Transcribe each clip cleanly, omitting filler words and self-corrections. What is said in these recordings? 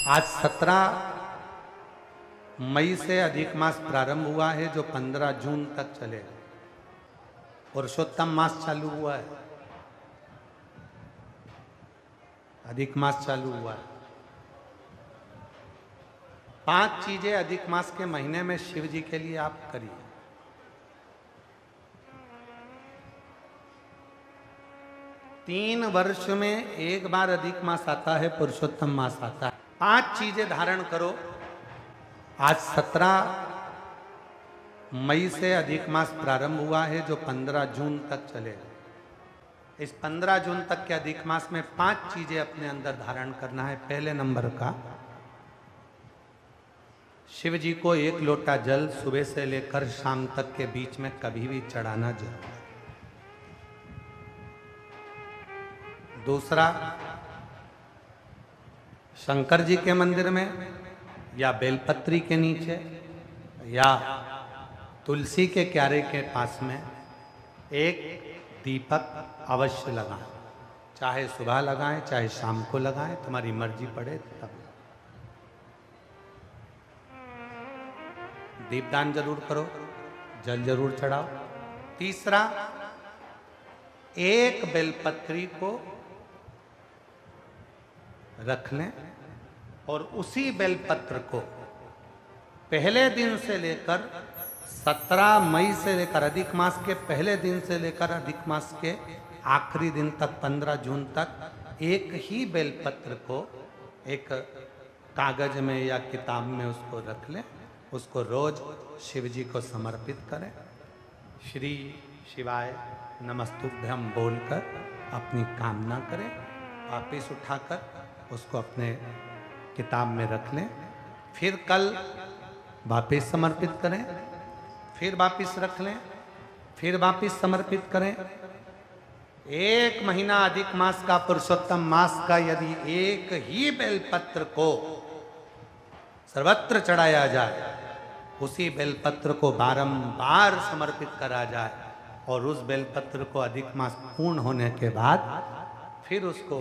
आज 17 मई से अधिक मास प्रारंभ हुआ है जो 15 जून तक चलेगा। पुरुषोत्तम मास चालू हुआ है, अधिक मास चालू हुआ है। 5 चीजें अधिक मास के महीने में शिव जी के लिए आप करिए। तीन वर्ष में एक बार अधिक मास आता है, पुरुषोत्तम मास आता है। 5 चीजें धारण करो। आज 17 मई से अधिक मास प्रारंभ हुआ है जो 15 जून तक चलेगा। इस 15 जून तक के अधिक मास में 5 चीजें अपने अंदर धारण करना है। पहले नंबर का, शिव जी को 1 लोटा जल सुबह से लेकर शाम तक के बीच में कभी भी चढ़ाना जरूर है। दूसरा, शंकर जी के मंदिर में या बेलपत्री के नीचे या तुलसी के क्यारे के पास में एक दीपक अवश्य लगाएं। चाहे सुबह लगाएं चाहे शाम को लगाएं, तुम्हारी मर्जी पड़े तब। दीपदान जरूर करो, जल जरूर चढ़ाओ। तीसरा, एक बेलपत्री को रख लें और उसी बेलपत्र को पहले दिन से लेकर 17 मई से लेकर अधिक मास के पहले दिन से लेकर अधिक मास के आखिरी दिन तक 15 जून तक एक ही बेलपत्र को एक कागज में या किताब में उसको रख लें। उसको रोज शिव जी को समर्पित करें। श्री शिवाय नमस्तुभ्यम बोलकर अपनी कामना करें। वापिस उठाकर उसको अपने किताब में रख लें। फिर कल वापिस समर्पित करें, फिर वापिस रख लें, फिर वापिस समर्पित करें। 1 महीना अधिक मास का, पुरुषोत्तम मास का यदि एक ही बेलपत्र को सर्वत्र चढ़ाया जाए, उसी बेलपत्र को बारंबार समर्पित करा जाए और उस बेलपत्र को अधिक मास पूर्ण होने के बाद फिर उसको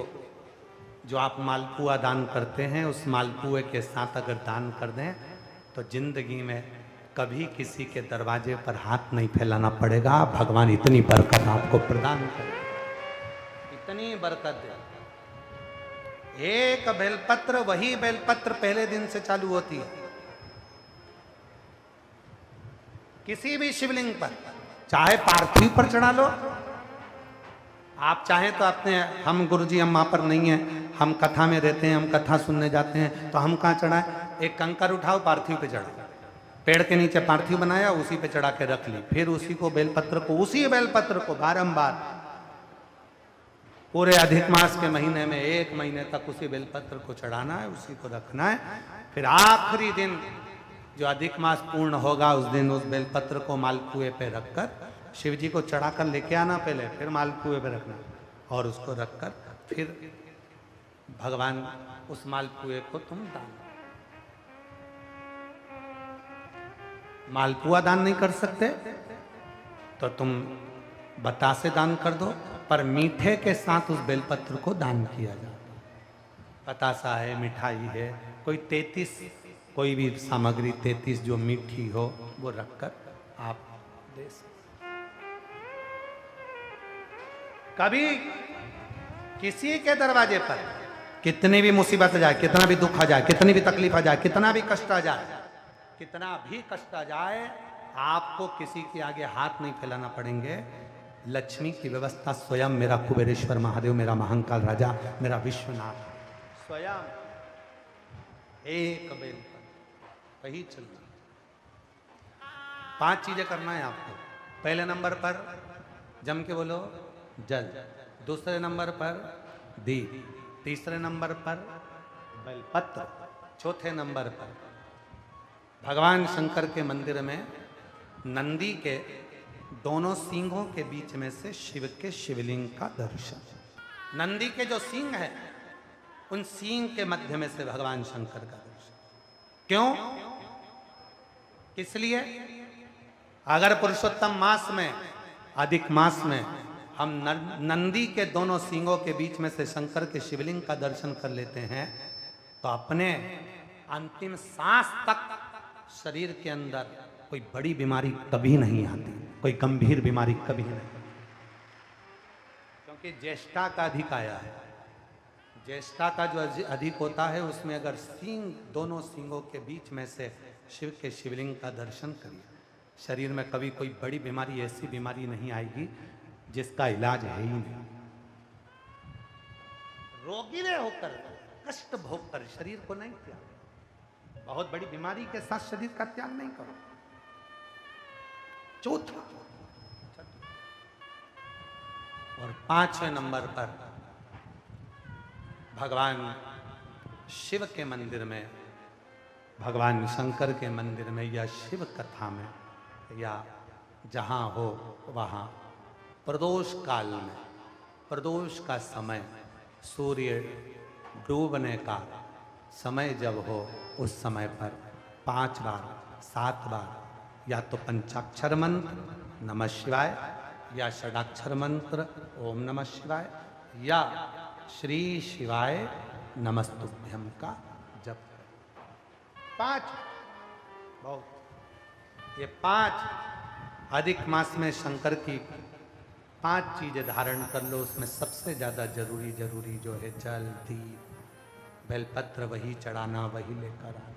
जो आप मालपुआ दान करते हैं उस मालपुए के साथ अगर दान कर दें तो जिंदगी में कभी किसी के दरवाजे पर हाथ नहीं फैलाना पड़ेगा। भगवान इतनी बरकत आपको प्रदान करे, इतनी बरकत दे। एक बेलपत्र, वही बेलपत्र पहले दिन से चालू होती है। किसी भी शिवलिंग पर, चाहे पार्थिव पर चढ़ा लो, आप चाहें तो अपने, हम गुरुजी हम वहाँ पर नहीं हैं, हम कथा में रहते हैं, हम कथा सुनने जाते हैं, तो हम कहाँ चढ़ाएं? एक कंकर उठाओ, पार्थिव पे चढ़ाओ। पेड़ के नीचे पार्थिव बनाया, उसी पे चढ़ा के रख ली। फिर उसी को बेलपत्र को, उसी बेलपत्र को बारंबार पूरे अधिक मास के महीने में 1 महीने तक उसी बेलपत्र को चढ़ाना है, उसी को रखना है। फिर आखिरी दिन जो अधिक मास पूर्ण होगा उस दिन उस बेलपत्र को मालपुए पे रखकर शिव जी को चढ़ाकर लेके आना पहले, फिर मालपुए पे रखना और उसको रखकर फिर भगवान उस मालपुए को तुम दान। मालपुआ दान नहीं कर सकते तो तुम बतासे दान कर दो, पर मीठे के साथ उस बेलपत्र को दान किया जाता है। बतासा है, मिठाई है, कोई 33 कोई भी सामग्री 33 जो मीठी हो वो रखकर आप दे सकते। कभी किसी के दरवाजे पर कितनी भी मुसीबत आ जाए, कितना भी दुख आ जाए, कितनी भी तकलीफ आ जाए, कितना भी कष्ट आ जाए, कितना भी कष्ट आ जाए, आपको किसी के आगे हाथ नहीं फैलाना पड़ेंगे। लक्ष्मी की व्यवस्था स्वयं मेरा कुबेरेश्वर महादेव, मेरा महाकाल राजा, मेरा विश्वनाथ स्वयं एक बेल पर वही चलती। 5 चीजें करना है आपको। पहले नंबर पर जम के बोलो जल, दूसरे नंबर पर दीप, तीसरे नंबर पर बेलपत्र, चौथे नंबर पर भगवान शंकर के मंदिर में नंदी के दोनों सींगों के बीच में से शिव के शिवलिंग का दर्शन। नंदी के जो सींग है उन सींग के मध्य में से भगवान शंकर का दर्शन। क्यों? इसलिए अगर पुरुषोत्तम मास में, अधिक मास में हम नंदी के दोनों सींगों के बीच में से शंकर के शिवलिंग का दर्शन कर लेते हैं तो अपने अंतिम सांस तक शरीर के अंदर कोई बड़ी बीमारी कभी नहीं आती, कोई गंभीर बीमारी कभी नहीं, क्योंकि ज्येष्ठा का अधिक आया है। ज्येष्ठा का जो अधिक होता है उसमें अगर सींग, दोनों सींगों के बीच में से शिव के शिवलिंग का दर्शन करिए, शरीर में कभी कोई बड़ी बीमारी, ऐसी बीमारी नहीं आएगी जिसका इलाज है ही नहीं। रोगी ने होकर, कष्ट भोग कर शरीर को नहीं त्याग, बहुत बड़ी बीमारी के साथ शरीर का त्याग नहीं करो। चौथा और 5वें नंबर पर भगवान शिव के मंदिर में, भगवान शंकर के मंदिर में या शिव कथा में या जहाँ हो वहाँ प्रदोष काल में, प्रदोष का समय, सूर्य डूबने का समय जब हो, उस समय पर 5 बार 7 बार या तो पंचाक्षर मंत्र नमः शिवाय या षडाक्षर मंत्र ओम नमः शिवाय या श्री शिवाय नमस्तुभ्यम का जप। 5 बहुत, ये 5 अधिक मास में शंकर की 5 चीजें धारण कर लो। उसमें सबसे ज्यादा जरूरी जो है जल, दीप, बेलपत्र, वही चढ़ाना, वही लेकर आना।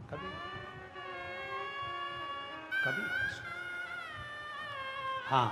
कभी कभी हाँ,